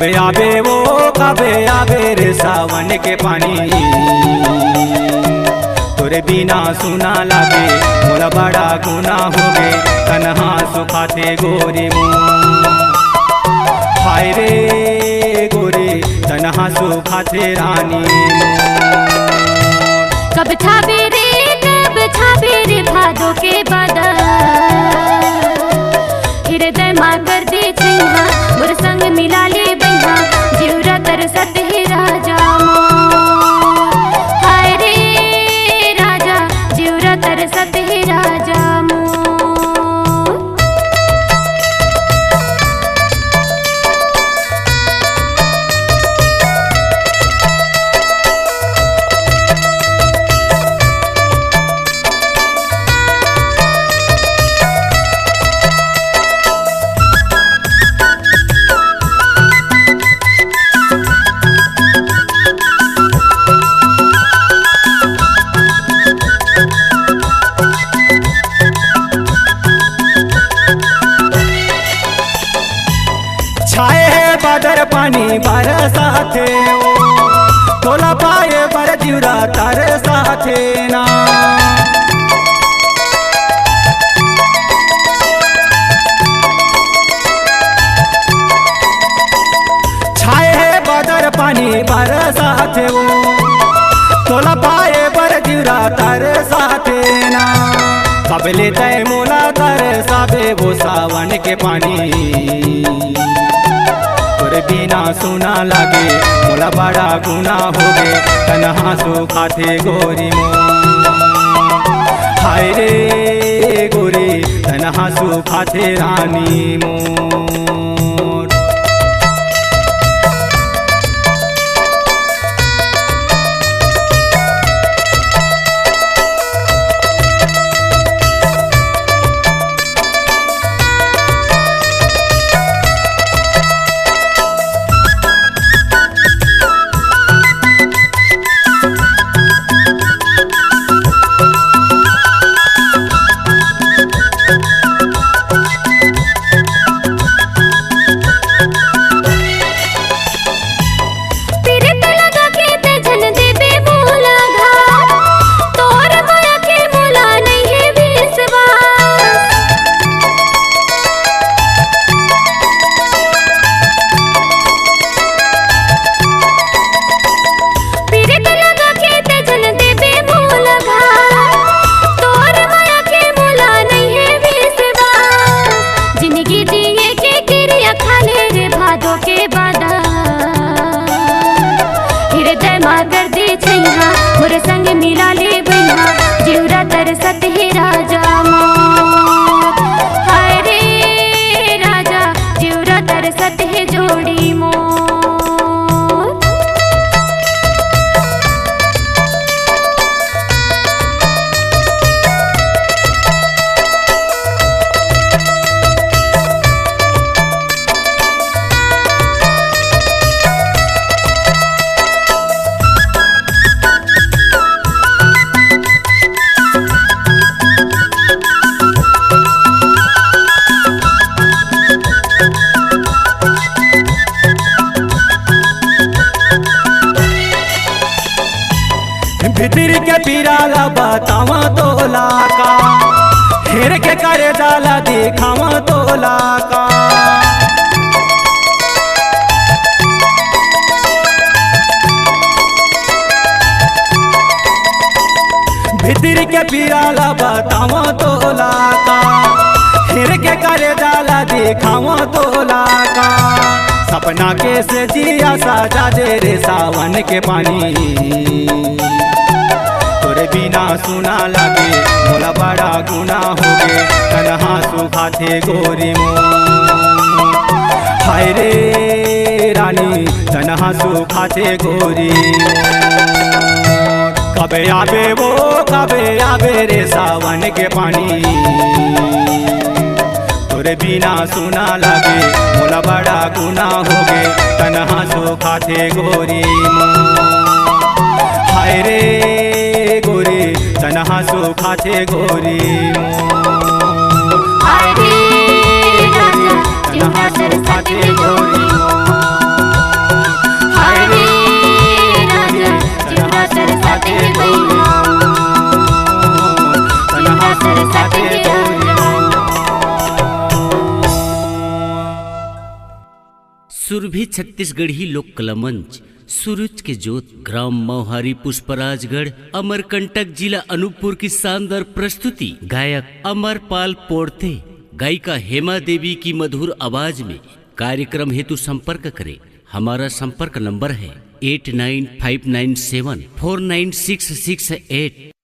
कबे आवे वो कबे आवे रे सावन के पानी, तोरे बिना सुना लागे मोला बड़ा गुना हो गे, तन्हा सुखाते गोरी मुँह। हाय रे गोरी तन्हा सुखाते रानी कब छाबे रे भादो के बादल, हृदय माँ कर दे चिन्हा मोर संग मिला ले बइहा, जीवरा तरसत है राजा मोर। हाय रे राजा जीवरा तरसत है राजा मोर। छाए है बादर पानी बरसाते ओ, तोला पाए बर जीवरा तरसाते ना। छाए है बादर पानी बरसाते ओ, तोला पाए बर जीवरा तरसाते ना। कबले तय मोला तरसाबे वो सावन के पानी, बिना सुना लागे मोला बड़ा गुना हो गे, तन्हा सुखाते गोरी मोर। हाय रे गोरी तन्हा सुखाते रानी मोर। मोर संग मिला ले बइहा, जीवरा तरसत है राजा मोर। हाय रे राजा जीवरा तरसत है जोड़ी मोर। भितर के पिराला बतावा तोला का, हेर के करे जाला दिखावा तोला का। भितर के पिराला बतावा तोला का, हेर के करे जाला दिखावा तोला का। सपना के से जिया साजा दे रे सावन के पानी, तोरे बिना सुना लागे मोला बड़ा गुना हो गे, तन्हा सुखाते गोरी मोर। हाय रे रानी तन्हा सुखाते गोरी मोर। कबे आवे वो कबे आवे रे सावन के पानी, तोरे बिना सुना लागे मोला बड़ा गुना हो गे, तन्हा सुखाते गोरी मोर। हाय रे गोरी तन्हा सुखाते गोरी मोर। हाय रे राजा तन्हा सुखाते गोरी मोर। सुरभि छत्तीसगढ़ी लोक कला मंच, सूरज के जोत, ग्राम मौहारी पुष्पराजगढ़, अमरकंटक जिला अनूपपुर की शानदार प्रस्तुति। गायक अमरपाल पोड़ते, गायिका हेमा देवी की मधुर आवाज में। कार्यक्रम हेतु संपर्क करें। हमारा संपर्क नंबर है 8959749668।